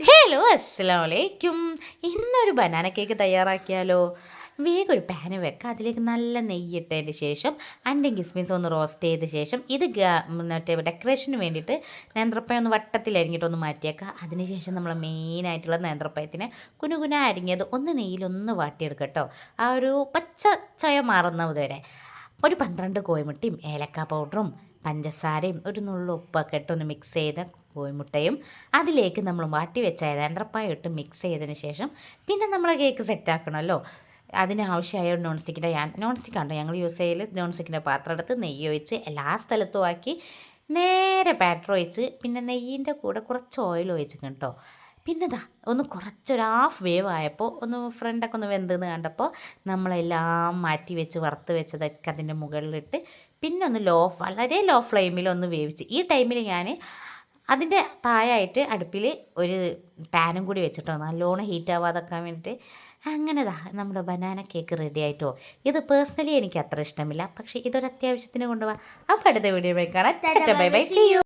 Hello അസ്സലാമലൈക്കും. ഇന്നൊരു banana cake തയ്യാറാക്കിയാലോ? വേഗം ഒരു പാന് വെക്കുക, അതിലേക്ക് നല്ല നെയ്യിട്ടതിന് ശേഷം അണ്ടിയും കിസ്മിസും ഒന്ന് റോസ്റ്റ് ചെയ്ത ശേഷം ഇത് മറ്റേ ഡെക്കറേഷന് വേണ്ടിയിട്ട് നേന്ത്രപ്പഴം ഒന്ന് വട്ടത്തിലരിഞ്ഞിട്ടൊന്ന് മാറ്റിയേക്കുക. അതിനുശേഷം നമ്മൾ മെയിനായിട്ടുള്ള നേന്ത്രപ്പഴത്തിന് കുനുകുന അരിഞ്ഞത് ഒന്ന് നെയ്യിലൊന്ന് വാട്ടിയെടുക്കുക കേട്ടോ. ആ ഒരു പച്ച ചൊയ മാറുന്നത് വരെ ഒരു 12 കോഴിമുട്ടയും ഏലക്ക പൗഡറും പഞ്ചസാരയും ഒരു നുള്ളു ഉപ്പൊക്കെ ഇട്ടൊന്ന് മിക്സ് ചെയ്ത കോഴിമുട്ടയും അതിലേക്ക് നമ്മൾ വാട്ടി വെച്ച നേന്ത്രപ്പായം ഇട്ട് മിക്സ് ചെയ്തതിന് ശേഷം പിന്നെ നമ്മൾ കേക്ക് സെറ്റാക്കണമല്ലോ. അതിനാവശ്യമായ നോൺ സ്റ്റിക്കാണ് ഞങ്ങൾ യൂസ് ചെയ്യൽ. നോൺ സ്റ്റിക്കിൻ്റെ പാത്രം എടുത്ത് നെയ്യ് ഒഴിച്ച് എല്ലാ സ്ഥലത്തും ആക്കി നേരെ ബാറ്റർ ഒഴിച്ച് പിന്നെ നെയ്യിൻ്റെ കൂടെ കുറച്ച് ഓയിൽ ഒഴിച്ചിട്ടുണ്ട് കേട്ടോ. പിന്നെ ഇതാ ഒന്ന് കുറച്ചൊരു ഹാഫ് വേവ് ആയപ്പോൾ ഒന്ന് ഫ്രണ്ടൊക്കെ ഒന്ന് വെന്തെന്ന് കണ്ടപ്പോൾ നമ്മളെല്ലാം മാറ്റി വെച്ച് വറുത്ത് വെച്ചതൊക്കെ അതിൻ്റെ മുകളിലിട്ട് പിന്നെ ഒന്ന് വളരെ ലോ ഫ്ലെയിമിൽ ഒന്ന് വേവിച്ച്. ഈ ടൈമിൽ ഞാൻ അതിൻ്റെ താഴായിട്ട് അടുപ്പിൽ ഒരു പാനും കൂടി വെച്ചിട്ടോ നല്ലോണം ഹീറ്റ് ആവാതെക്കാൻ വേണ്ടിയിട്ട്. അങ്ങനെ നമ്മുടെ ബനാന കേക്ക് റെഡി ആയിട്ടോ. ഇത് പേഴ്സണലി എനിക്ക് അത്ര ഇഷ്ടമില്ല, പക്ഷേ ഇതൊരു അത്യാവശ്യത്തിന് കൊണ്ടുപോകാം. അപ്പോൾ അടുത്ത വീഡിയോ കാണാം. Bye bye, see U.